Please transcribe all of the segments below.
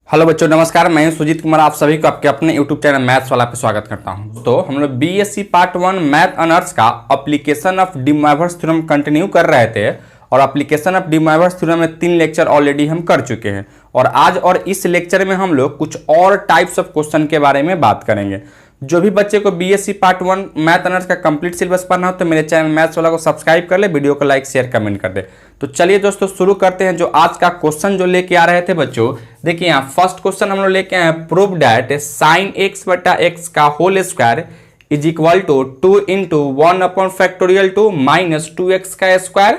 Hello बच्चों, नमस्कार। मैं सुजीत कुमार आप सभी को आपके अपने यूट्यूब चैनल मैथ्स वाला पे स्वागत करता हूं। तो हम लोग बीएससी पार्ट 1 मैथ ऑनर्स का application of de Moivre's theorem continue कर रहे थे और application of de Moivre's theorem में 3 लेक्चर ऑलरेडी हम कर चुके हैं और आज और इस लेक्चर में हम लोग कुछ और टाइप्स ऑफ क्वेश्चन के बारे में बात करेंगे। जो भी बच्चे को बीएससी पार्ट 1 मैथ ऑनर्स का कंप्लीट सिलेबस पढ़ना हो तो मेरे चैनल मैथ्स वाला को सब्सक्राइब कर ले, वीडियो को लाइक शेयर कमेंट कर दे। तो चलिए दोस्तों शुरू करते हैं। जो आज का क्वेश्चन जो लेके आ रहे थे बच्चों, देखिए यहाँ फर्स्ट क्वेश्चन हम लोग लेके आए हैं, प्रूव दैट साइन एक्स बटा एक्स का whole square is equal to 2 into 1 upon factorial 2 minus 2x का स्क्वायर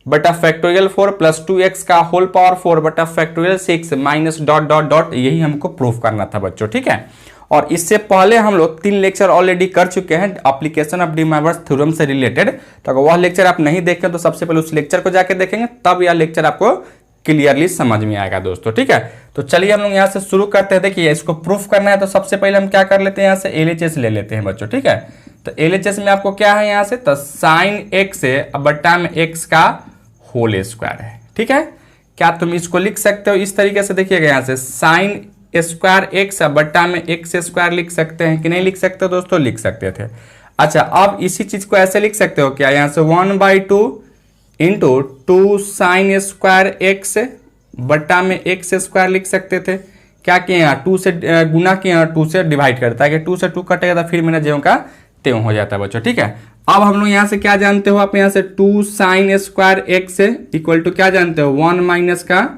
बटा फैक्टोरियल 4 प्लस 2x का होल पावर 4 बटा factorial 6 minus dot dot dot. यही हमको प्रूफ करना था बच्चों, ठीक है। और इससे पहले हम लोग 3 लेक्चर ऑलरेडी कर चुके हैं application of de Moivre's theorem से रिलेटेड। तो अगर वह लेक्चर आप नहीं देखें तो सबसे पहले उस लेक्चर को जाके देखेंगे, तब यह लेक्चर आपको क्लियरली समझ में आएगा दोस्तों, ठीक है। तो चलिए हम लोग यहाँ से शुरू करते हैं। देखिए इसको प्रूफ करना है तो सबसे पहले हम क्या कर लेते हैं, यहाँ से एलएचएस ले लेते हैं बच्चों, ठीक है। तो एलएचएस में आपको क्या है यहाँ से, तो साइन एक्स बटा में एक्स का होल स्क्वायर है, ठीक है। क्या तुम इसको लिख सकते हो इस तरीके से, देखिएगा यहाँ से साइन स्क्वायर एक्स बट्टा में एक्स स्क्वायर लिख सकते हैं कि नहीं लिख सकते हो दोस्तों, लिख सकते थे। अच्छा, अब इसी चीज को ऐसे लिख सकते हो क्या, यहाँ से 1/2 इंटू 2 साइन स्क्वायर एक्स बट्टा में एक्स स्क्वायर लिख सकते थे। क्या किए यहाँ 2 से गुना किए और 2 से डिवाइड करता है कि 2 से 2 कटेगा तो फिर मेरा ज्यों का त्यों हो जाता है बच्चों, ठीक है। अब हम लोग यहाँ से क्या जानते हो, आप यहाँ से 2 sine square x equal to क्या जानते हो, 1 माइनस का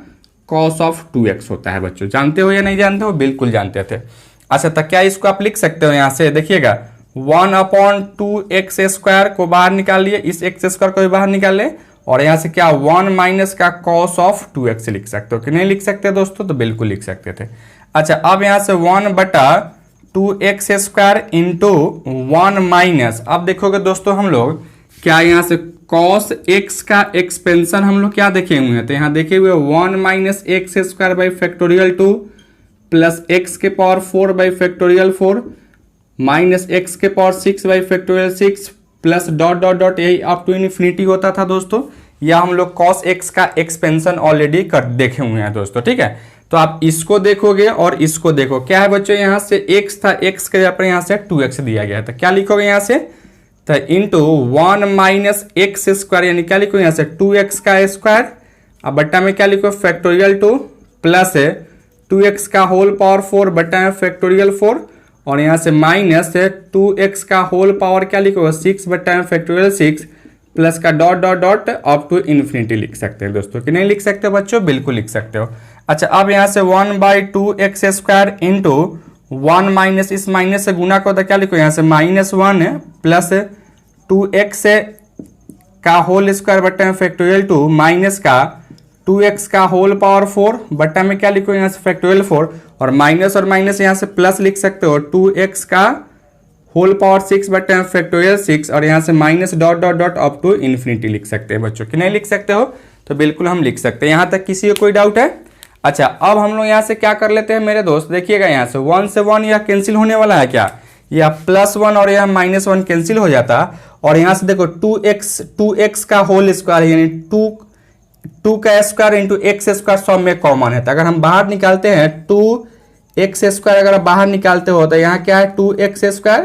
कॉस ऑफ 2x होता है बच्चों। जानते हो या नहीं जानते हो, बिल्कुल जानते थे। अच्छा, तो क्या इसको आप लिख सकते हो यहाँ से, देखिएगा 1/2x स्क्वायर को बाहर निकाल लिए, इस एक्स स्क्वायर को भी बाहर निकाल ले और यहाँ से क्या 1 माइनस का कॉस ऑफ 2x लिख सकते हो कि नहीं लिख सकते दोस्तों, तो बिल्कुल लिख सकते थे। अच्छा, अब यहाँ से 1/2x स्क्वायर इंटू 1 माइनस, अब देखोगे दोस्तों हम लोग क्या यहाँ से cos x का एक्सपेंशन हम लोग क्या देखे हुए हैं, तो यहाँ देखे हुए 1 minus x square by factorial 2 plus x के power 4 by factorial 4 minus x के power 6 by factorial 6 plus dot dot dot, यही अप टू इन्फिनिटी होता था दोस्तों। या हम लोग cos x का एक्सपेंशन ऑलरेडी कर देखे हुए हैं दोस्तों, ठीक है। तो आप इसको देखोगे और इसको देखो, क्या है बच्चों, यहाँ से x था, x के पर यहाँ से 2x दिया गया था, क्या लिखोगे यहाँ से, तो इंटू 1 माइनस एक्स स्क्वायर, यानी क्या लिखो यहाँ से 2x का स्क्वायर, अब बट्टा में क्या लिखो फैक्टोरियल 2 प्लस 2x का होल पावर 4 बट्टा में फैक्टोरियल 4 और यहाँ से माइनस 2x का होल पावर क्या लिखो 6 बट्टा में फैक्टोरियल 6 प्लस का dot dot dot up to infinity लिख सकते हैं दोस्तों कि नहीं लिख सकते हो बच्चों, बिल्कुल लिख सकते हो। अच्छा, अब यहाँ से 1/2x स्क्वायर इंटू 1 माइनस, इस माइनस से गुना को क्या लिखो यहाँ से -1 प्लस 2x का होल स्क्वायर बट्टा में फैक्टोरियल 2 माइनस का 2x का होल पावर 4 बट्टा में क्या लिखो यहाँ से फैक्टोरियल 4 और माइनस यहाँ से प्लस लिख सकते हो 2x का होल पावर 6 बट्टा में फैक्टोरियल 6 और यहाँ से minus dot dot dot up to infinity लिख सकते हैं बच्चों कि नहीं लिख सकते हो, तो बिल्कुल हम लिख सकते हैं। यहाँ तक किसी को कोई डाउट है। अच्छा, अब हम लोग यहाँ से क्या कर लेते हैं मेरे दोस्त, देखिएगा यहाँ से 1 से 1 यह कैंसिल होने वाला है क्या, या +1 और यह -1 कैंसिल हो जाता और यहाँ से देखो 2x का होल स्क्वायर यानी 2 का स्क्वायर इंटू एक्स स्क्वायर सब में कॉमन है, तो अगर हम बाहर निकालते हैं 2x स्क्वायर अगर बाहर निकालते हो तो यहाँ क्या है 2x स्क्वायर,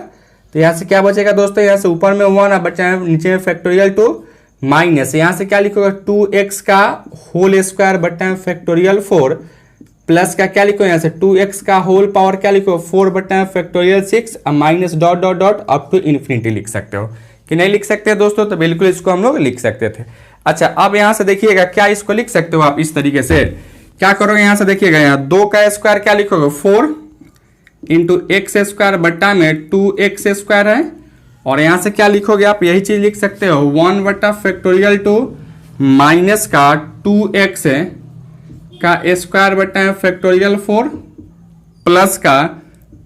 तो यहाँ से क्या बचेगा दोस्तों, यहाँ से ऊपर में 1 बचा है, नीचे में फैक्टोरियल 2 माइनस यहाँ से क्या लिखोगे 2x का होल स्क्वायर बट्टा में फैक्टोरियल 4 प्लस का क्या लिखो यहाँ से 2x का होल पावर क्या लिखो 4 बट्टा में फैक्टोरियल 6 और minus dot dot dot up to infinity लिख सकते हो कि नहीं लिख सकते दोस्तों, तो बिल्कुल इसको हम लोग लिख सकते थे। अच्छा, अब यहाँ से देखिएगा क्या इसको लिख सकते हो आप इस तरीके से, क्या करोगे यहाँ से देखिएगा यहाँ 2 का स्क्वायर क्या लिखोगे 4 इंटू एक्स स्क्वायर बट्टा में 2x स्क्वायर है और यहाँ से क्या लिखोगे आप, यही चीज लिख सकते हो 1 बट्टा फैक्टोरियल 2 माइनस का 2x का स्क्वायर बट्टा में फैक्टोरियल 4 प्लस का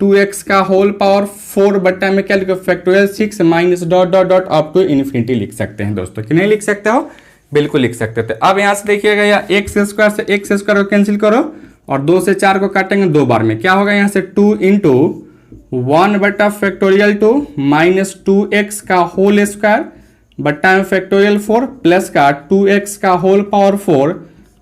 2x का होल पावर 4 बट्टा में क्या लिखो factorial 6 minus dot dot dot up to infinity लिख सकते हैं दोस्तों कि नहीं लिख सकते हो, बिल्कुल लिख सकते थे। अब यहाँ से देखिएगा या एक्स स्क्वायर से एक्स स्क्वायर को कैंसिल करो और 2 से 4 को काटेंगे 2 बार में, क्या होगा यहाँ से 2 इंटू 1 बट्टा फैक्टोरियल 2 माइनस 2x का होल स्क्वायर बट्टा में फैक्टोरियल 4 प्लस का 2x का होल पावर 4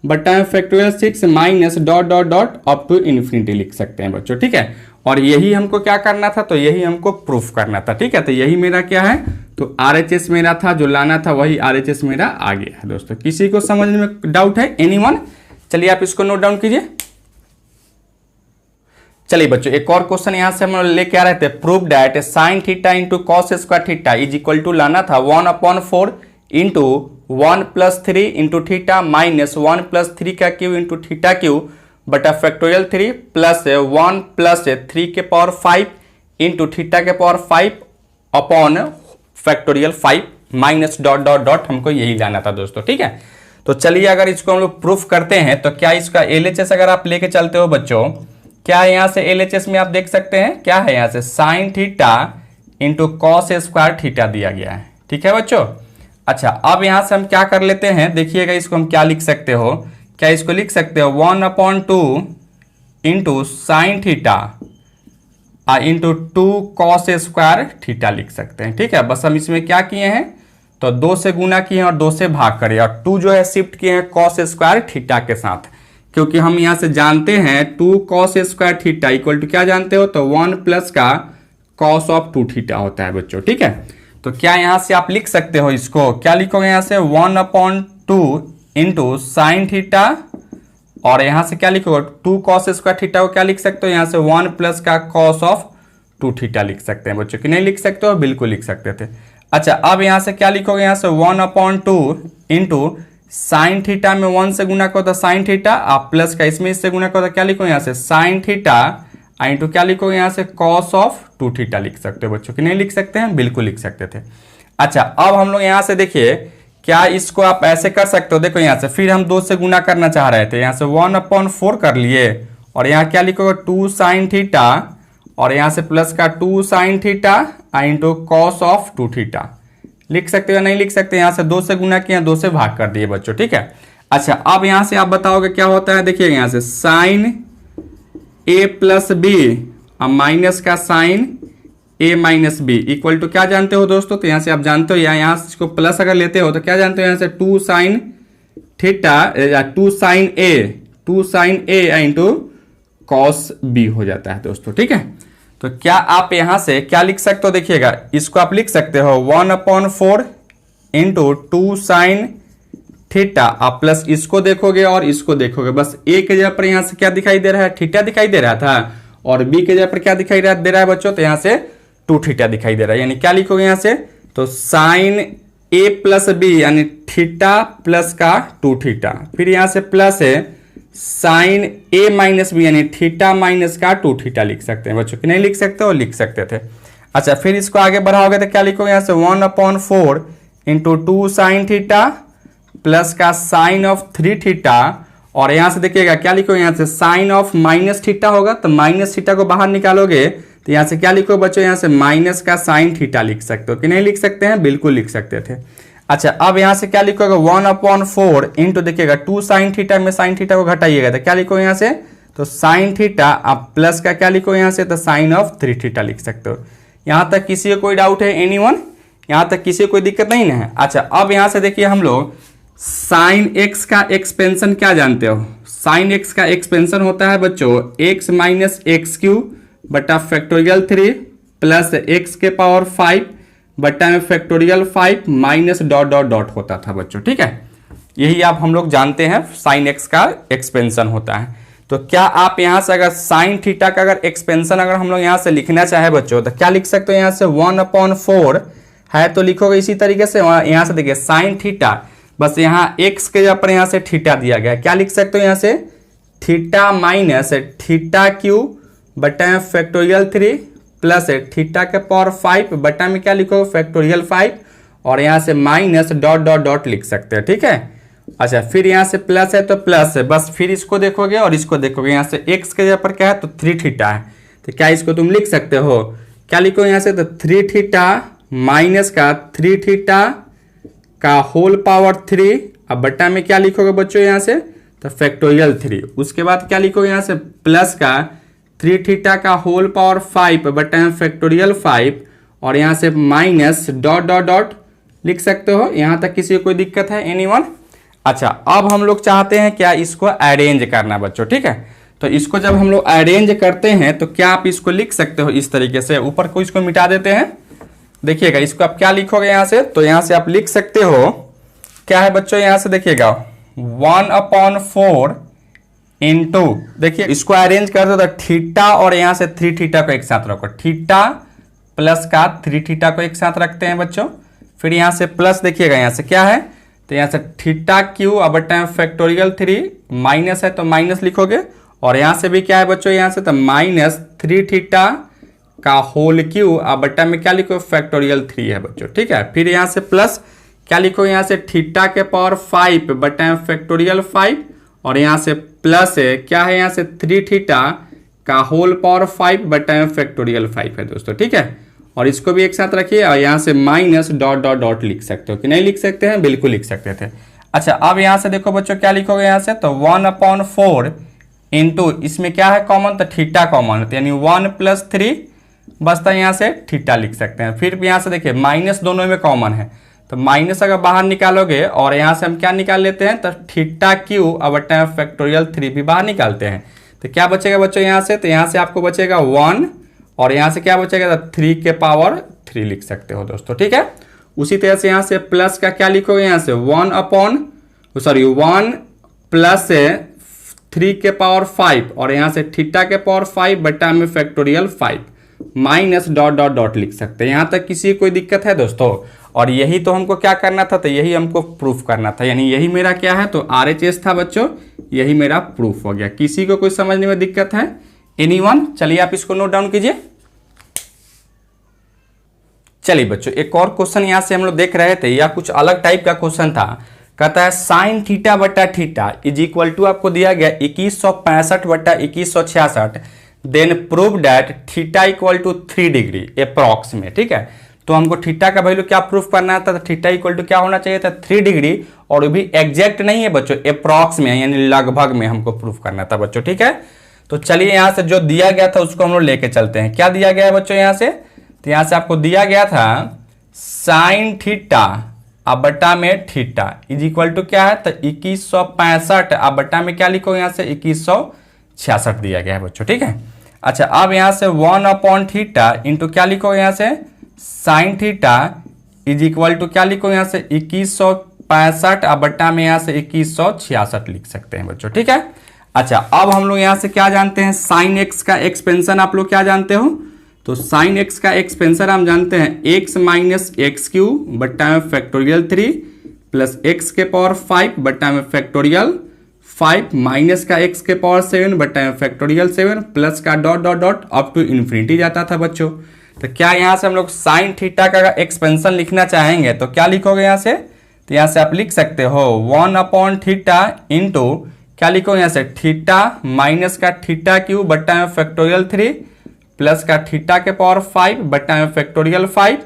बटा में factorial 6 minus dot dot dot up to infinity लिख सकते हैं बच्चों, ठीक है। और यही हमको क्या करना था, तो यही हमको प्रूफ करना था, ठीक है। तो यही मेरा क्या है, तो RHS मेरा था जो लाना था, वही RHS मेरा आ गया है दोस्तों। किसी को समझने में डाउट है, एनीवन? चलिए आप इसको नोट डाउन कीजिए। चलिए बच्चों एक और क्वेश्चन यहां से हम लेके आ रहे थे, prove that sine theta into cos square theta is equal to लाना था 1/4 इंटू 1 + 3 इंटू थीटा माइनस 1 + 3 का क्यू इंटू थीटा क्यू बटा फैक्टोरियल 3 प्लस 1 + 3 के पावर 5 इंटू थीटा के power 5 upon factorial 5 minus dot dot dot, हमको यही लाना था दोस्तों, ठीक है। तो चलिए अगर इसको हम लोग प्रूफ करते हैं तो क्या इसका LHS अगर आप लेके चलते हो बच्चों, क्या है यहाँ से LHS में आप देख सकते हैं क्या है, यहाँ से sine theta into cos square theta दिया गया है, ठीक है बच्चों। अच्छा अब यहाँ से हम क्या कर लेते हैं, देखिएगा इसको हम क्या लिख सकते हो, क्या इसको लिख सकते हो 1/2 into sine theta into 2 cos square theta लिख सकते हैं, ठीक है। बस हम इसमें क्या किए हैं, तो 2 से गुना किए हैं और 2 से भाग करें, और 2 जो है शिफ्ट किए हैं कॉस स्क्वायर थीटा के साथ, क्योंकि हम यहां से जानते हैं 2 cos square theta equal to क्या जानते हो, तो 1 प्लस का कॉस ऑफ 2 थीटा होता है बच्चों, ठीक है। तो क्या यहां से आप लिख सकते हो इसको, क्या लिखोगे यहां से 1/2 इंटू साइन थीटा, और यहां से क्या लिखोगे 2 कॉस स्क्वायर थीटा को क्या लिख सकते हो, यहां से 1 प्लस का कॉस ऑफ 2 थीटा लिख सकते हैं बच्चों, कि नहीं लिख सकते हो, बिल्कुल लिख सकते थे। अच्छा अब यहां से क्या लिखोगे, यहां से 1/2 इंटू साइन थीटा में 1 से गुना को तो साइन थीटा, आप प्लस का इसमें इससे गुना को तो क्या लिखोगे यहाँ से साइन थीटा इंटू क्या लिखोगे यहाँ से कॉस ऑफ 2 थीटा लिख सकते हो बच्चों, कि नहीं लिख सकते हैं, बिल्कुल लिख सकते थे। अच्छा अब हम लोग यहाँ से देखिए क्या इसको आप ऐसे कर सकते हो, देखो यहाँ से फिर हम 2 से गुना करना चाह रहे थे, यहाँ से 1/4 कर लिए, और यहाँ क्या लिखोगे 2 साइन थीटा, और यहाँ से प्लस का 2 sine theta into cos of 2 theta लिख सकते हो या नहीं लिख सकते, यहाँ से 2 से गुना किया 2 से भाग कर दिए बच्चों, ठीक है। अच्छा अब यहाँ से आप बताओगे क्या होता है, देखिए यहाँ से साइन A + B अब माइनस का sine A - B equal to क्या जानते हो दोस्तों, तो यहाँ से आप जानते हो, यहाँ से इसको प्लस अगर लेते हो तो क्या जानते हो, यहाँ से 2 sine theta 2 sine A into cos B हो जाता है दोस्तों, ठीक है। तो क्या आप यहां से क्या लिख सकते हो, देखिएगा इसको आप लिख सकते हो 1/4 इंटू 2 साइन थीटा, आप प्लस इसको देखोगे और इसको देखोगे, बस A के जगह पर यहां से क्या दिखाई दे रहा है, थीटा दिखाई दे रहा था, और B के जगह पर क्या दिखाई दे रहा है बच्चों, तो यहां से 2 थीटा दिखाई दे रहा है, यानी क्या लिखोगे यहां से, तो साइन A + B यानी थीटा प्लस का 2 थीटा, फिर यहां से प्लस है साइन A - B यानी थीटा माइनस का 2 थीटा लिख सकते हैं बच्चों, कि नहीं लिख सकते हो, लिख सकते थे। अच्छा फिर इसको आगे बढ़ाओगे तो क्या लिखोगे यहाँ से 1/4 इंटू 2 साइन थीटा प्लस का साइन ऑफ 3 थीटा, और यहाँ से देखिएगा क्या लिखोगे यहाँ से साइन ऑफ माइनस थीटा होगा, तो माइनस थीटा को बाहर निकालोगे तो यहाँ से क्या लिखो बच्चों, यहाँ से माइनस का साइन थीटा लिख सकते हो, कि नहीं लिख सकते हैं, बिल्कुल लिख सकते थे। अच्छा अब यहाँ से क्या लिखोगे 1/4 इंटू देखिएगा 2 साइन थीटा में साइन थीटा को घटाइएगा तो क्या लिखो यहाँ से, तो साइन थीटा आप प्लस का क्या लिखो यहाँ से, तो साइन ऑफ 3 थीटा लिख सकते हो। यहाँ तक किसी को कोई डाउट है, एनीवन? यहाँ तक किसी को कोई दिक्कत नहीं है। अच्छा अब यहाँ से देखिए हम लोग साइन एक्स का एक्सपेंशन क्या जानते हो, साइन एक्स का एक्सपेंशन होता है बच्चों x - x³ बटा फैक्टोरियल 3 प्लस x के पावर 5 बटा में factorial 5 minus dot dot dot होता था बच्चों, ठीक है। यही आप हम लोग जानते हैं साइन एक्स का एक्सपेंशन होता है। तो क्या आप यहां से अगर साइन थीटा का अगर एक्सपेंशन अगर हम लोग यहां से लिखना चाहे बच्चों तो क्या लिख सकते हो, यहां से 1/4 है तो लिखोगे इसी तरीके से, यहां से देखिए साइन थीटा बस यहाँ x के जगह पर यहाँ से थीटा दिया गया, क्या लिख सकते हो यहाँ से थीटा माइनस थीटा क्यू बटा में फैक्टोरियल 3 प्लस थीटा के पावर 5 बटा में क्या लिखो फैक्टोरियल 5, और यहाँ से माइनस डॉट डॉट डॉट लिख सकते हैं, ठीक है। अच्छा फिर यहाँ से प्लस है तो प्लस है, बस फिर इसको देखोगे और इसको देखोगे, यहाँ से x के जगह पर क्या है तो 3 थीटा है, तो क्या इसको तुम लिख सकते हो, क्या लिखो यहाँ से, तो 3 थीटा माइनस का 3 थीटा का होल पावर 3, अब बटा में क्या लिखोगे बच्चों यहाँ से, तो फैक्टोरियल 3, उसके बाद क्या लिखोगे यहाँ से प्लस का 3 थीटा का होल पावर 5 बटा में फैक्टोरियल 5, और यहाँ से माइनस डॉट डॉट डॉट लिख सकते हो। यहाँ तक किसी को कोई दिक्कत है, एनीवन? अच्छा, अब हम लोग चाहते हैं क्या, इसको अरेंज करना बच्चों, ठीक है। तो इसको जब हम लोग अरेंज करते हैं तो क्या आप इसको लिख सकते हो इस तरीके से, ऊपर को इसको मिटा देते हैं। देखिएगा इसको आप क्या लिखोगे यहाँ से, तो यहाँ से आप लिख सकते हो क्या है बच्चों, यहाँ से देखिएगा 1/4 इंटू, देखिए इसको अरेंज कर दो तो थीटा और यहाँ से 3 थीटा को एक साथ रखो, थीटा प्लस का 3 थीटा को एक साथ रखते हैं बच्चों। फिर यहाँ से प्लस देखिएगा यहाँ से क्या है, तो यहाँ से थीटा क्यू अब टाइम फैक्टोरियल 3, माइनस है तो माइनस लिखोगे, और यहाँ से भी क्या है बच्चों, यहाँ से तो -3 थीटा का होल क्यू अब बट्टा में क्या लिखो, फैक्टोरियल 3 है बच्चों, ठीक है। फिर यहाँ से प्लस क्या लिखो, यहाँ से थीटा के पावर 5 बट्टा में फैक्टोरियल 5, और यहाँ से प्लस है क्या है, यहाँ से 3 थीटा का होल पावर 5 बट्टा में फैक्टोरियल 5 है दोस्तों, ठीक है। और इसको भी एक साथ रखिए, और यहाँ से माइनस डॉट डॉट डॉट लिख सकते हो कि नहीं लिख सकते हैं, बिल्कुल लिख सकते थे। अच्छा, अब यहाँ से देखो बच्चों क्या लिखोगे यहाँ से, तो 1/4 इंटू, इसमें क्या है कॉमन, तो थीटा कॉमन है, यानी 1 + 3 बचता है, यहाँ से थीटा लिख सकते हैं। फिर यहाँ से देखिए माइनस दोनों में कॉमन है, तो माइनस अगर बाहर निकालोगे और यहाँ से हम क्या निकाल लेते हैं, तो थीटा क्यू अब फैक्टोरियल 3 भी बाहर निकालते हैं, तो क्या बचेगा बच्चों यहाँ से, तो यहाँ से आपको बचेगा 1, और यहाँ से क्या बचेगा, तो 3 के पावर 3 लिख सकते हो दोस्तों, ठीक है। उसी तरह से यहाँ से प्लस का क्या लिखोगे, यहाँ से 1 प्लस 3 के पावर 5, और यहाँ से थीटा के पावर 5 बट्टा में factorial 5 minus dot dot dot लिख सकते हैं। यहाँ तक किसी कोई दिक्कत है दोस्तों, और यही तो हमको क्या करना था, तो यही हमको प्रूफ करना था, यानी यही मेरा क्या है, तो RHS था बच्चों, यही मेरा प्रूफ हो गया। किसी को कोई समझने में दिक्कत है, एनीवन? चलिए आप इसको नोट डाउन कीजिए। चलिए बच्चों एक और क्वेश्चन यहाँ से हम लोग देख रहे थे, या कुछ अलग टाइप का क्वेश्चन था। कहता है साइन थीटा बट्टा थीटा इज इक्वल टू, आपको दिया गया 2165 बट्टा 2166, then prove that theta equal to 3 degree approx में, ठीक है। तो हमको थीटा का वैल्यू क्या प्रूफ करना था, तो थीटा इक्वल टू क्या होना चाहिए था, 3 डिग्री, और वो भी एग्जैक्ट नहीं है बच्चों, अप्रॉक्स में यानी लगभग में हमको प्रूफ करना था बच्चों, ठीक है। तो चलिए यहाँ से जो दिया गया था उसको हम लोग लेके चलते हैं। क्या दिया गया है बच्चों यहाँ से, तो यहाँ से आपको दिया गया था साइन थीटा अब बट्टा में थीटा इज इक्वल टू क्या है, तो 2165 अब बट्टा में क्या लिखो, यहाँ से 2166 दिया गया है बच्चों, ठीक है। अच्छा, अब यहाँ से 1/थीटा इंटू क्या लिखो, यहाँ से sine theta is equal to क्या लिखो, यहाँ से 2165 अब बट्टा में यहाँ से 2166 लिख सकते हैं बच्चों, ठीक है। अच्छा, अब हम लोग यहाँ से क्या जानते हैं, साइन एक्स का एक्सपेंशन आप लोग क्या जानते हो, तो साइन एक्स का एक्सपेंशन हम जानते हैं x माइनस एक्स क्यू बट्टा में फैक्टोरियल 3 प्लस एक्स के पावर 5 बट्टा में फैक्टोरियल 5 माइनस का x के पावर 7 बट्टा में फैक्टोरियल 7 प्लस का dot dot dot up to infinity जाता था बच्चों। तो क्या यहाँ से हम लोग साइन थीटा का एक्सपेंशन लिखना चाहेंगे तो क्या लिखोगे यहाँ से, तो यहाँ से आप लिख सकते हो 1/थीटा इंटू क्या लिखो, यहाँ से थीटा माइनस का थीटा क्यू बट्टा में फैक्टोरियल 3 प्लस का थीटा के पावर 5 बट्टा में फैक्टोरियल 5,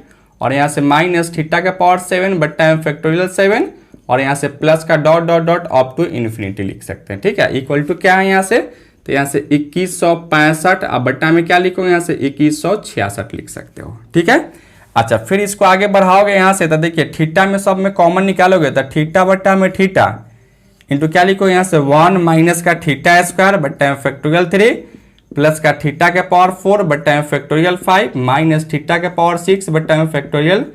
और यहाँ से माइनस थीटा के पावर 7 बट्टा में फैक्टोरियल 7, और यहाँ से प्लस का dot dot dot up to infinity लिख सकते हैं, ठीक है। इक्वल टू क्या है यहाँ से, तो यहाँ से 2165 अब बट्टा में क्या लिखो, यहाँ से 2166 लिख सकते हो, ठीक है। अच्छा, फिर इसको आगे बढ़ाओगे यहाँ से, तो देखिए थीटा में सब में कॉमन निकालोगे तो थीटा बट्टा में थीटा इंटू क्या लिखो, यहाँ से 1 माइनस का थीटा स्क्वायर बट्टा में फैक्टोरियल 3 प्लस का थीटा के पावर 4 बट्टा में फैक्टोरियल 5 माइनस थीटा के पावर 6 बट्टा में फैक्टोरियल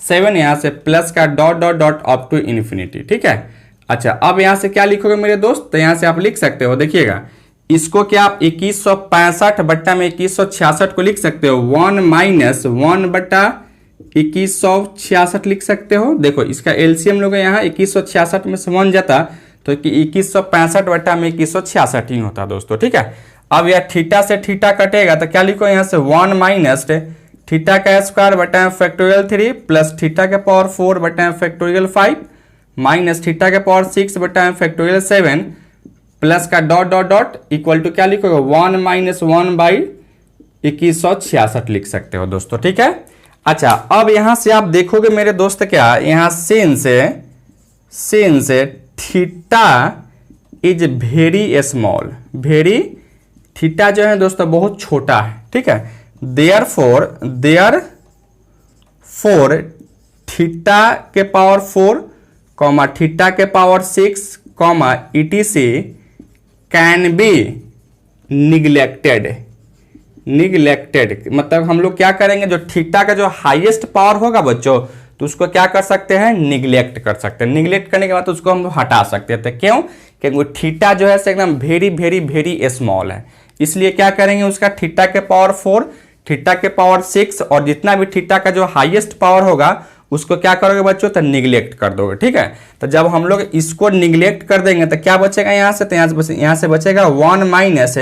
7, यहाँ से प्लस का dot dot dot up to infinity, ठीक है। अच्छा, अब यहाँ से क्या लिखोगे मेरे दोस्त, तो यहाँ से आप लिख सकते हो, देखिएगा इसको क्या आप 2165 बट्टा में 2166 को लिख सकते हो 1 माइनस 1 बट्टा 2166 लिख सकते हो। देखो इसका एलसीएम लोगे यहाँ 2166 में से 1 जाता तो 2165 बट्टा में 2166 ही होता दोस्तों, ठीक है। अब यह थीटा से थीटा कटेगा तो क्या लिखो, यहाँ से 1 माइनस थीटा का स्क्वायर बट्टा में फैक्टोरियल 3 प्लस थीटा के पावर 4 बट्टा में फैक्टोरियल 5 माइनस थीटा के पावर 6 बट्टा में फैक्टोरियल 7 प्लस का dot dot dot equal to क्या लिखोगे 1 माइनस 1 बाई 2166 लिख सकते हो दोस्तों, ठीक है। अच्छा, अब यहां से आप देखोगे मेरे दोस्त क्या, यहाँ सिन से theta is very small, very theta जो है दोस्तों बहुत छोटा है, ठीक है। देयरफॉर थीटा के पावर 4 कॉमा थीटा के power 6 comma ETC can be neglected मतलब हम लोग क्या करेंगे, जो थीटा का जो हाईएस्ट पावर होगा बच्चों तो उसको क्या कर सकते हैं, निगलेक्ट कर सकते हैं। निगलेक्ट करने के बाद तो उसको हम हटा सकते थे। क्यों? क्योंकि थीटा जो है एकदम वेरी वेरी वेरी स्मॉल है, इसलिए क्या करेंगे उसका थीटा के पावर 4, थीटा के पावर 6 और जितना भी थीटा का जो हाईएस्ट पावर होगा उसको क्या करोगे बच्चों, तो निगलेक्ट कर दोगे। ठीक है, तो जब हम लोग इसको निगलेक्ट कर देंगे तो क्या बचेगा यहाँ से, तो यहाँ से बचेगा 1 माइनस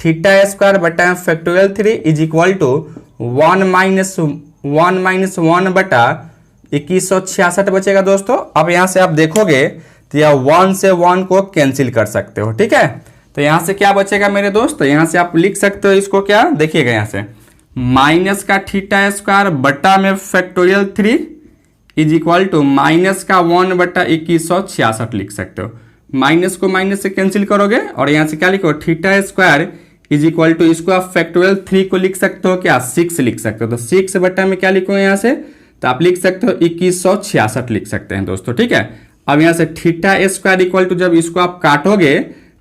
थीटा स्क्वायर बटा factorial 3 is equal to 1 minus 1 बटा 2166 बचेगा दोस्तों। अब यहाँ से आप देखोगे तो यह 1 से 1 को कैंसिल कर सकते हो। ठीक है, तो यहाँ से क्या बचेगा मेरे दोस्त, तो यहाँ से आप लिख सकते हो इसको, क्या देखिएगा यहाँ से माइनस का थीटा स्क्वायर बटा में factorial 3 is equal to minus का 1 बटा 2166 लिख सकते हो। माइनस को माइनस से कैंसिल करोगे और यहाँ से क्या लिखो, theta square is equal to, इसको आप फैक्टोरियल 3 को लिख सकते हो क्या, 6 लिख सकते हो। तो 6 बटा में क्या लिखो यहाँ से, तो आप लिख सकते हो 2166 लिख सकते हैं दोस्तों। ठीक है, अब यहाँ से थीटा स्क्वायर इक्वल टू, जब इसको आप काटोगे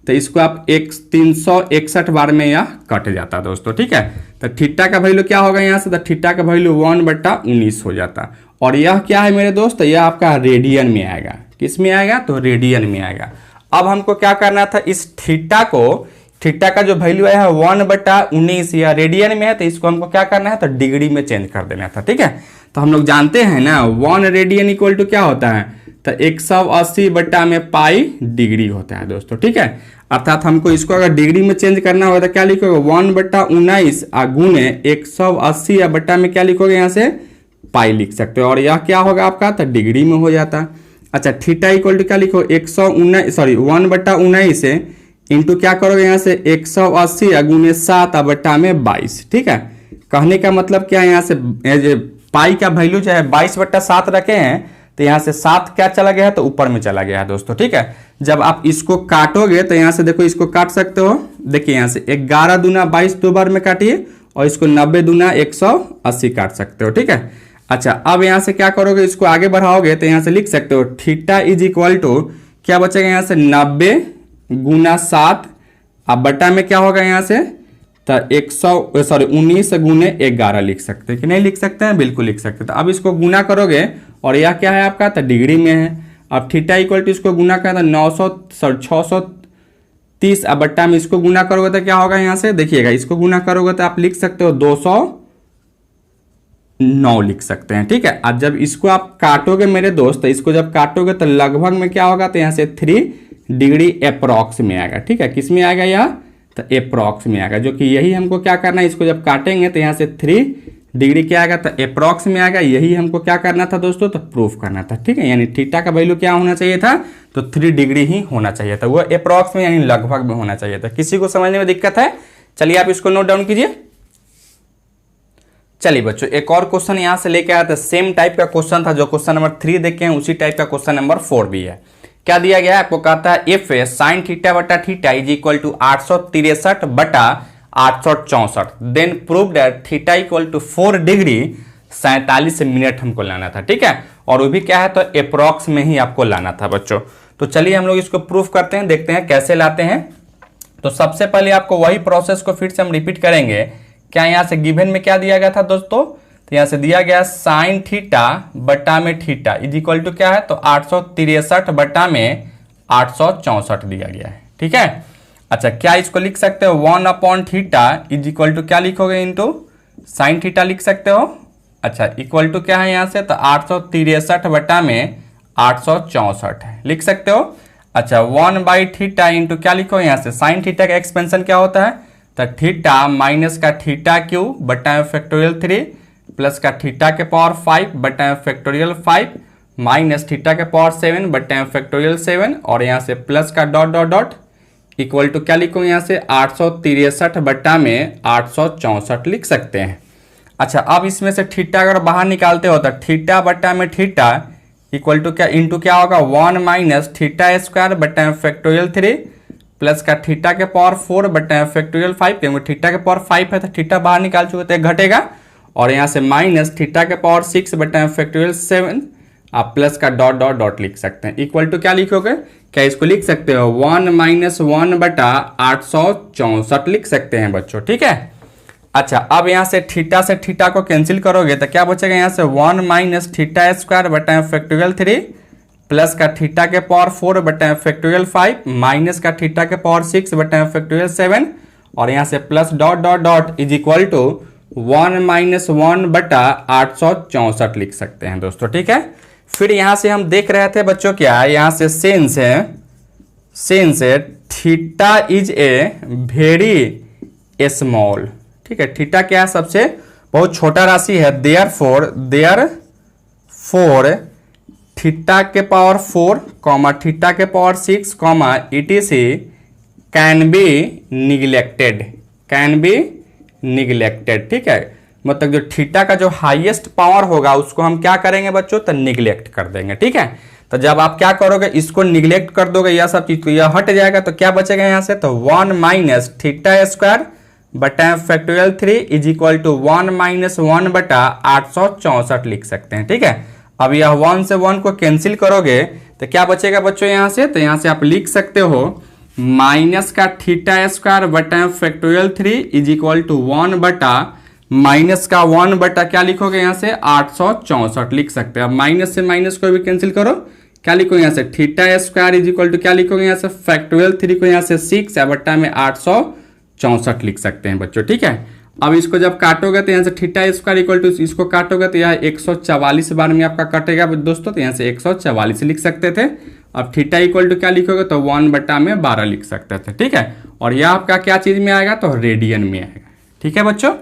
तो इसको आप 361 बार में यह कट जाता है दोस्तों। ठीक है, तो थीटा का वैल्यू क्या होगा यहाँ से, तो थीटा का वैल्यू 1 बटा 19 हो जाता। और यह क्या है मेरे दोस्त, यह आपका रेडियन में आएगा। किस में आएगा, तो रेडियन में आएगा। अब हमको क्या करना था, इस थीटा को, थीटा का जो वैल्यू है 1 बटा 19 या रेडियन में है, तो इसको हमको क्या करना है, तो डिग्री में चेंज कर देना था। ठीक है, तो हम लोग जानते हैं ना 1 रेडियन इक्वल टू क्या होता है, तो 180 बटा में पाई डिग्री होता है दोस्तों। ठीक है, अर्थात हमको इसको अगर डिग्री में चेंज करना होगा तो क्या लिखोगे, 1 बटा 19 गुने 180 या बटा में क्या लिखोगे, यहाँ से पाई लिख सकते हो और यह क्या होगा आपका, तो डिग्री में हो जाता। अच्छा, थीटा इक्वल टू क्या लिखो, 1 बटा 19 से इंटू क्या करोगे यहाँ से 180 गुने 7 बटा में 22। ठीक है, कहने का मतलब क्या है, यहाँ से पाई का वैल्यू जो है 22 बटा 7 रखे हैं, तो यहाँ से 7 क्या चला गया है, तो ऊपर में चला गया है दोस्तों। ठीक है, जब आप इसको काटोगे तो यहाँ से देखो, इसको काट सकते हो। देखिए यहाँ से 11 दूना 22 दो बार में काटिए और इसको 90 दूना 180 काट सकते हो। ठीक है, अच्छा, अब यहाँ से क्या करोगे, इसको आगे बढ़ाओगे तो यहाँ से लिख सकते हो थीटा इज इक्वल टू क्या बचेगा, यहाँ से 90 गुना 7 अब बटा में क्या होगा यहाँ से, तो 19 गुने 11 लिख सकते हैं कि नहीं लिख सकते हैं, बिल्कुल लिख सकते हैं। तो अब इसको गुना करोगे और यह क्या है आपका, तो डिग्री में है। अब थीटा इक्वल टू इसको गुना करें तो 630 अब बट्टा में इसको गुना करोगे तो क्या होगा, यहाँ से देखिएगा इसको गुना करोगे तो आप लिख सकते हो 209 लिख सकते हैं। ठीक है, अब जब इसको आप काटोगे मेरे दोस्त, तो इसको जब काटोगे तो लगभग में क्या होगा, तो यहाँ से 3 डिग्री अप्रॉक्स में आएगा। ठीक है, किस में आएगा यह, तो अप्रॉक्स में आएगा, जो कि यही हमको क्या करना है, इसको जब काटेंगे तो यहाँ से 3 डिग्री क्या आएगा, तो अप्रॉक्स में आएगा। यही हमको क्या करना था दोस्तों, तो प्रूफ करना था। ठीक है, यानी थीटा का वैल्यू क्या होना चाहिए था, तो 3 डिग्री ही होना चाहिए था, वो अप्रॉक्स में यानी लगभग में होना चाहिए था। किसी को समझने में दिक्कत है, चलिए आप इसको नोट डाउन कीजिए। चलिए बच्चों, एक और क्वेश्चन यहाँ से लेके आया था, सेम टाइप का क्वेश्चन था जो क्वेश्चन नंबर 3 देखे हैं, उसी टाइप का क्वेश्चन नंबर 4 भी है। क्या दिया गया है आपको, कहता है इफ साइन थीटा बटा थीटा इज इक्वल टू 863 बटा 864 then prove that theta equal to 4 degree 47 minute हमको लाना था। ठीक है, और वो भी क्या है, तो अप्रॉक्स में ही आपको लाना था बच्चों। तो चलिए हम लोग इसको प्रूफ करते हैं, देखते हैं कैसे लाते हैं। तो सबसे पहले आपको वही प्रोसेस को फिर से हम रिपीट करेंगे। क्या यहाँ से गिवन में क्या दिया गया था दोस्तों, तो यहाँ से दिया गया साइन थीटा बटा में थीटा इज इक्वल टू क्या है, तो 863 बटा में 864 दिया गया है। ठीक है, अच्छा, क्या इसको लिख सकते हो 1 upon theta is equal to क्या लिखोगे, इंटू साइन थीटा लिख सकते हो। अच्छा, इक्वल टू क्या है यहाँ से, तो 863 बटा में 864 है, लिख सकते हो। अच्छा, 1 बाई थीटा इंटू क्या लिखो यहाँ से, साइन थीटा का एक्सपेंशन क्या होता है, तो थीटा माइनस का थीटा क्यूब बटा फैक्टोरियल 3 प्लस का थीटा के पावर 5 बटा फैक्टोरियल 5 माइनस थीटा के पावर 7 बटा फैक्टोरियल 7 और यहाँ से प्लस का dot dot dot equal to क्या लिखो यहाँ से 863 बटा में 864 लिख सकते हैं। अच्छा, अब इसमें से थीटा अगर बाहर निकालते हो तो थीटा बटा में थीटा इक्वल टू क्या, इंटू क्या होगा 1 माइनस थीटा स्क्वायर बटा फैक्टोरियल 3 प्लस का थीटा के पावर 4 बटा फैक्टोरियल 5, क्योंकि थीटा के पावर 5 है तो थीटा बाहर निकाल चुके तो घटेगा, और यहाँ से माइनस थीटा के पावर 6 बटा फैक्टोरियल 7 आप प्लस का डॉट डॉट डॉट लिख सकते हैं। इक्वल टू क्या लिखोगे, क्या इसको लिख सकते हो 1 - 1 बटा 864 लिख सकते हैं बच्चों, ठीक है। अच्छा, अब यहाँ से थीटा को कैंसिल करोगे तो क्या बचेगा, यहाँ से 1 - थीटा स्क्वायर बटा फैक्टोरियल 3 प्लस का थीटा के पावर 4 बटा फैक्टोरियल 5 माइनस का थीटा के पावर 6 बटा फैक्टोरियल 7 और यहाँ से plus dot dot dot is equal to 1 - 1 बटा 864 लिख सकते हैं दोस्तों, ठीक है। फिर यहाँ से हम देख रहे थे बच्चों क्या, यहाँ से सेंस है theta is a very small, ठीक है। थीटा क्या है, सबसे बहुत छोटा राशि है। देयर फोर थीटा के पावर 4 कॉमा थीटा के power 6 comma etc can be neglected, ठीक है। मतलब जो थीटा का जो हाईएस्ट पावर होगा उसको हम क्या करेंगे बच्चों, तो निगलेक्ट कर देंगे, ठीक है। तो जब आप क्या करोगे, इसको निगलेक्ट कर दोगे, यह सब चीज तो यह हट जाएगा, तो क्या बचेगा यहाँ से, तो 1 - थीटा स्क्वायर बटा फैक्टोरियल 3 इज इक्वल टू 1 - 1 बटा 864 लिख सकते हैं, ठीक है। अब यह 1 से 1 को कैंसिल करोगे तो क्या बचेगा बच्चों यहाँ से, तो यहाँ से आप लिख सकते हो माइनस का थीटा स्क्वायर बटा फैक्टोरियल 3 इज इक्वल टू 1 बटा माइनस का 1 बटा क्या लिखोगे यहाँ से 864 लिख सकते हैं। अब माइनस से माइनस को भी कैंसिल करो, क्या लिखोगे यहाँ से theta square is equal to क्या लिखोगे यहाँ से फैक्टोरियल 3 को यहाँ से 6 या बट्टा में 864 लिख सकते हैं बच्चों, ठीक है। अब इसको जब काटोगे तो यहाँ से थीटा स्क्वायर इक्वल टू इसको काटोगे तो यह 144 बार में आपका कटेगा दोस्तों, तो यहाँ से 144 लिख सकते थे। अब थीटा इक्वल टू क्या लिखोगे, तो 1 बटा में 12 लिख सकते थे, ठीक है। और यह आपका क्या चीज में आएगा, तो रेडियन में आएगा, ठीक है बच्चों।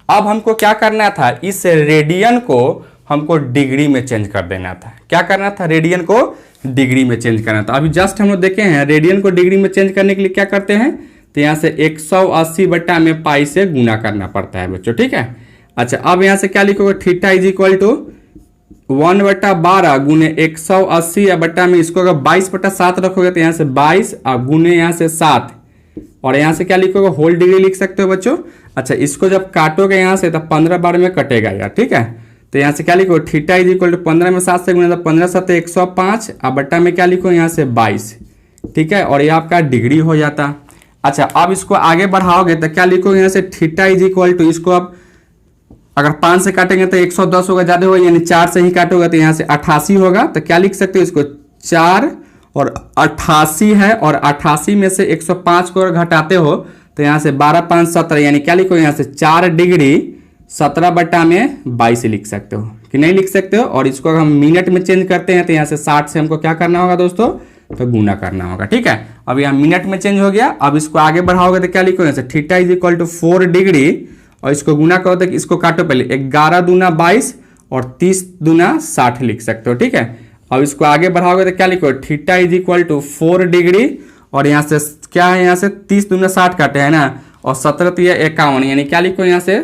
अब हमको क्या करना था, इस रेडियन को हमको डिग्री में चेंज कर देना था। क्या करना था, रेडियन को डिग्री में चेंज करना था। अभी जस्ट हम लोग देखे हैं रेडियन को डिग्री में चेंज करने के लिए क्या करते हैं, तो यहाँ से 180 बटा में पाई से गुना करना पड़ता है बच्चों, ठीक है। अच्छा, अब यहाँ से क्या लिखोगे, थीटा इज इक्वल टू 1 बटा 12 गुने 180 या बटा में इसको अगर 22 बटा 7 रखोगे तो यहाँ से 22 अब गुने यहाँ से 7 और यहाँ से क्या लिखोगे, होल डिग्री लिख सकते हो बच्चों। अच्छा, इसको जब काटोगे यहाँ से तो 15 बार में कटेगा यार, ठीक है। तो यहाँ से क्या लिखो, थीटा इज इक्वल टू 15 में 7 से गुना, तो 15 7 105 अब बट्टा में क्या लिखो यहाँ से 22, ठीक है। और ये आपका डिग्री हो जाता। अच्छा, अब इसको आगे बढ़ाओगे तो क्या लिखोगे यहाँ से थीटा इज इक्वल टू, इसको अब अगर 5 से काटेंगे तो 110 होगा, ज्यादा होगा, यानी 4 से ही काटोगे तो यहाँ से 88 होगा। तो क्या लिख सकते हो, इसको 4 और 88 है और 88 में से 105 को अगर घटाते हो तो यहाँ से 12 5 17 यानी क्या लिखो यहाँ से 4 डिग्री 17 बटा में 22 लिख सकते हो कि नहीं लिख सकते हो। और इसको अगर हम मिनट में चेंज करते हैं तो यहाँ से 60 से हमको क्या करना होगा दोस्तों, तो गुना करना होगा, ठीक है। अब यहाँ मिनट में चेंज हो गया। अब इसको आगे बढ़ाओगे तो क्या लिखो यहाँ से theta is equal to 4 degree और इसको गुना करो तो इसको काटो पहले, 11 दूना 22 और 30 दूना 60 लिख सकते हो, ठीक है। अब इसको आगे बढ़ाओगे तो क्या लिखो, theta is equal to 4 degree और यहाँ से क्या है, यहाँ से 30 दूना 60 काटे है ना, और 17 तो यह 51 यानी क्या लिखो यहाँ से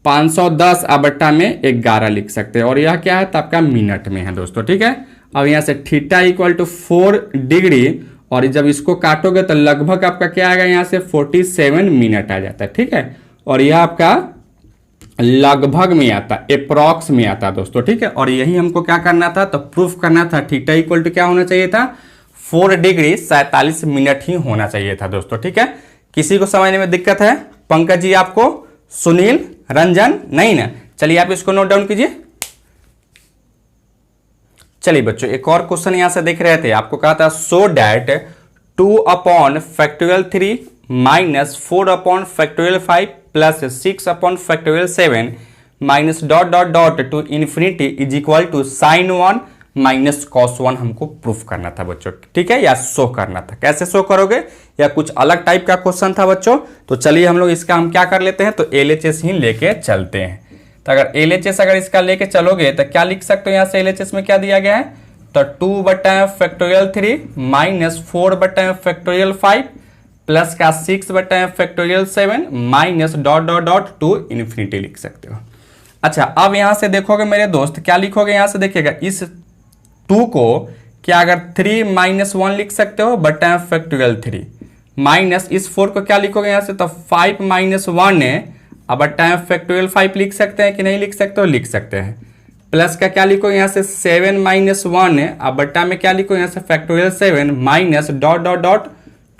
510 बट्टा में 11 लिख सकते हैं। और यह क्या है, तो आपका मिनट में है दोस्तों, ठीक है। अब यहाँ से थीटा इक्वल टू 4 डिग्री और जब इसको काटोगे तो लगभग आपका क्या आएगा, यहाँ से 47 मिनट आ जाता है, ठीक है। और यह आपका लगभग में आता है, अप्रॉक्स में आता है दोस्तों, ठीक है। और यही हमको क्या करना था, तो प्रूफ करना था थीटा इक्वल टू क्या होना चाहिए था, 4 डिग्री 47 मिनट ही होना चाहिए था दोस्तों, ठीक है। किसी को समझने में दिक्कत है, पंकज जी आपको, सुनील, रंजन, नहीं ना, चलिए आप इसको नोट डाउन कीजिए। चलिए बच्चों, एक और क्वेश्चन यहां से देख रहे थे, आपको कहा था so that 2/3 minus 4/5 plus 6/7 minus dot dot dot to infinity is equal to sine 1 minus cos 1 हमको प्रूफ करना था बच्चों, ठीक है, या शो करना था। कैसे शो करोगे, या कुछ अलग टाइप का क्वेश्चन था बच्चों। तो चलिए हम लोग इसका हम क्या कर लेते हैं, तो LHS ही लेके चलते हैं। तो अगर LHS अगर इसका लेके चलोगे तो क्या लिख सकते हो, यहाँ से LHS में क्या दिया गया है, तो 2/3 माइनस 4/5 प्लस का 6/7 minus dot dot dot to infinity लिख सकते हो। अच्छा, अब यहां से देखोगे मेरे दोस्त, क्या लिखोगे, यहां से देखिएगा इस 2 को क्या अगर 3 - 1 लिख सकते हो बटा फैक्टोरियल 3 माइनस इस 4 को क्या लिखोगे यहाँ से, तो 5 - 1 है अब बटा फैक्टोरियल 5 लिख सकते हैं कि नहीं लिख सकते हो, लिख सकते हैं। प्लस का क्या लिखो यहाँ से 7 - 1 है, अब बट्टा में क्या लिखो यहाँ से factorial 7 minus dot dot dot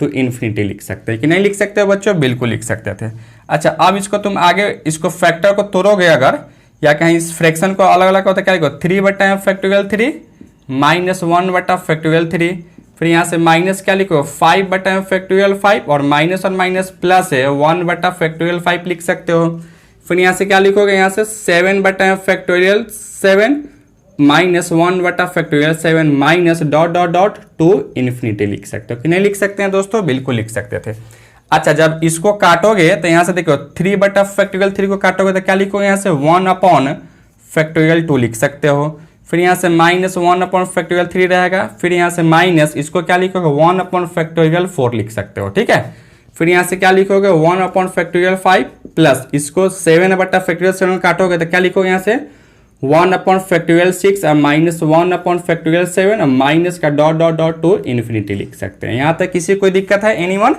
to infinity लिख सकते हैं कि नहीं लिख सकते हो बच्चों, बिल्कुल लिख सकते थे। अच्छा अब इसको तुम आगे इसको फैक्टर को तोड़ोगे अगर, या कहीं इस फ्रैक्शन को अलग अलग होता है क्या लिखो 3 बटा फैक्टोरियल 3 माइनस 1 बटा फैक्टोरियल 3, फिर यहाँ से माइनस क्या लिखो 5 बटा फैक्टोरियल 5 और माइनस प्लस है 1 बटा फैक्टोरियल 5 लिख सकते हो। फिर यहाँ से क्या लिखोगे यहाँ से 7 बटा फैक्टोरियल 7 माइनस 1 बटा factorial 7 minus dot dot dot to infinity लिख सकते हो कि नहीं लिख सकते हैं दोस्तों, बिल्कुल लिख सकते थे। अच्छा जब इसको काटोगे तो यहाँ से देखो 3 बटा फैक्टोरियल 3 को काटोगे तो क्या लिखोगे यहाँ से 1 अपॉन फैक्टोरियल 2 लिख सकते हो। फिर यहाँ से माइनस 1 अपॉन फैक्टोरियल 3 रहेगा, फिर यहाँ से माइनस इसको क्या लिखोगे 1 अपॉन फैक्टोरियल 4 लिख सकते हो, ठीक है। फिर यहाँ से क्या लिखोगे 1 अपॉन फैक्टोरियल 5 प्लस इसको 7 बटा फैक्टोरियल 7 काटोगे तो क्या लिखोगे यहाँ से 1 अपॉन फैक्टोरियल 6 और माइनस 1 अपॉन फैक्टोरियल 7 और माइनस का dot dot dot to infinity लिख सकते हैं। यहाँ तक किसी कोई दिक्कत है एनीवन?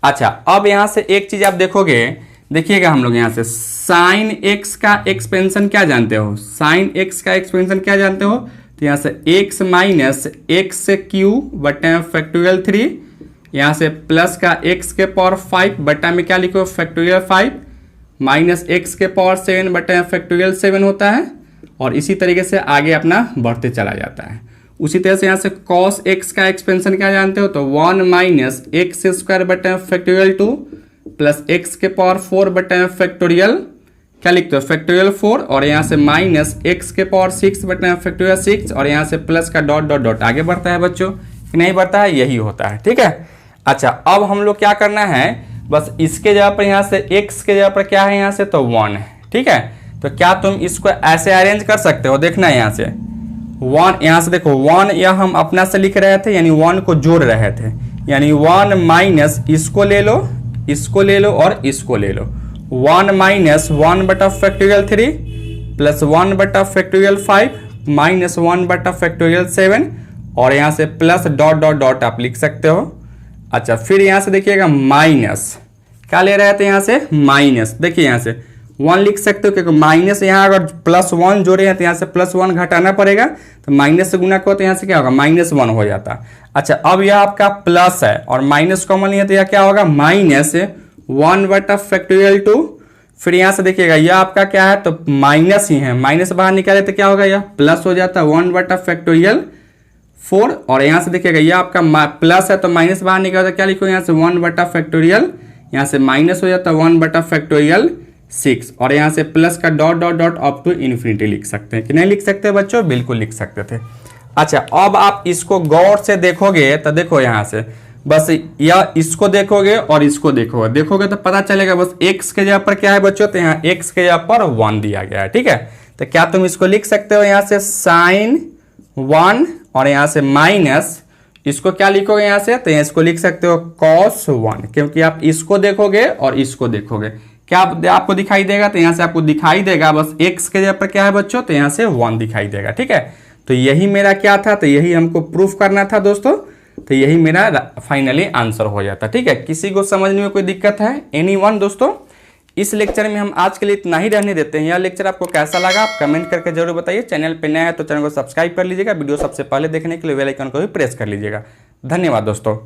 अच्छा अब यहाँ से एक चीज आप देखोगे, देखिएगा हम लोग यहाँ से साइन एक्स का एक्सपेंशन क्या जानते हो, साइन एक्स का एक्सपेंशन क्या जानते हो, तो यहाँ से एक्स माइनस एक्स क्यू बटा फैक्टोरियल 3, यहाँ से प्लस का एक्स के पावर 5 बटा में क्या लिखो फैक्टोरियल 5 माइनस एक्स के पावर 7 बटा फैक्टोरियल 7 होता है, और इसी तरीके से आगे अपना बढ़ते चला जाता है। उसी तरह से यहाँ से cos x का एक्सपेंशन क्या जानते हो, तो 1 माइनस एक्स स्क्वायर बटा फैक्टोरियल 2 प्लस एक्स के पावर 4 बटा फैक्टोरियल क्या लिखते हो फैक्टोरियल 4, और यहाँ से माइनस एक्स के पावर 6 बटा फैक्टोरियल 6 और यहाँ से प्लस का डॉट डॉट डॉट आगे बढ़ता है बच्चों कि नहीं बढ़ता है, यही होता है, ठीक है। अच्छा अब हम लोग क्या करना है, बस इसके जगह पर यहाँ से x के जगह पर क्या है यहाँ से तो 1 है, ठीक है। तो क्या तुम इसको ऐसे अरेंज कर सकते हो, देखना है यहाँ से 1, यहाँ से देखो 1 या हम अपना से लिख रहे थे यानी 1 को जोड़ रहे थे, यानी 1 माइनस इसको ले लो, इसको ले लो और इसको ले लो, 1 माइनस 1 बटा फैक्टोरियल 3 प्लस 1 बटा फैक्टोरियल 5 माइनस 1 बटा फैक्टोरियल 7 और यहाँ से प्लस डॉट डॉट डॉट आप लिख सकते हो। अच्छा फिर यहाँ से देखिएगा माइनस क्या ले रहे थे यहाँ से माइनस, देखिए यहाँ से 1 लिख सकते हो क्योंकि माइनस यहाँ अगर प्लस 1 जोड़े हैं तो यहाँ से प्लस 1 घटाना पड़ेगा, तो माइनस से गुना करो तो यहाँ से क्या होगा माइनस 1 हो जाता। अच्छा अब यह आपका प्लस है और माइनस कॉमन है तो यह क्या होगा माइनस 1 बटा फैक्टोरियल 2, फिर यहाँ से देखिएगा यह आपका क्या है तो माइनस ही है, माइनस बाहर निकाले तो क्या होगा यह प्लस हो जाता है 1 बटा फैक्टोरियल 4, और यहाँ से देखिएगा यह आपका प्लस है तो माइनस बाहर निकाले तो क्या लिखो यहाँ से 1 बटा फैक्टोरियल, यहाँ से माइनस हो जाता है 1 बटा फैक्टोरियल 6 और यहाँ से प्लस का dot dot dot up to infinity लिख सकते हैं कि नहीं लिख सकते बच्चों, बिल्कुल लिख सकते थे। अच्छा अब आप इसको गौर से देखोगे तो देखो यहाँ से बस या इसको देखोगे और इसको देखोगे तो पता चलेगा बस x के जगह पर क्या है बच्चों, तो यहाँ x के जगह पर 1 दिया गया है, ठीक है। तो क्या तुम इसको लिख सकते हो यहाँ से साइन 1 और यहाँ से माइनस इसको क्या लिखोगे यहाँ से, तो इसको लिख सकते हो cos 1, क्योंकि आप इसको देखोगे और इसको देखोगे क्या आपको दिखाई देगा, तो यहाँ से आपको दिखाई देगा बस x के जगह पर क्या है बच्चों, तो यहाँ से 1 दिखाई देगा, ठीक है। तो यही मेरा क्या था, तो यही हमको प्रूफ करना था दोस्तों, तो यही मेरा फाइनली आंसर हो जाता, ठीक है। किसी को समझने में कोई दिक्कत है एनीवन दोस्तों? इस लेक्चर में हम आज के लिए इतना ही रहने देते हैं। यह लेक्चर आपको कैसा लगा आप कमेंट करके जरूर बताइए। चैनल पे नया है तो चैनल को सब्सक्राइब कर लीजिएगा, वीडियो सबसे पहले देखने के लिए बेल आइकन को भी प्रेस कर लीजिएगा। धन्यवाद दोस्तों।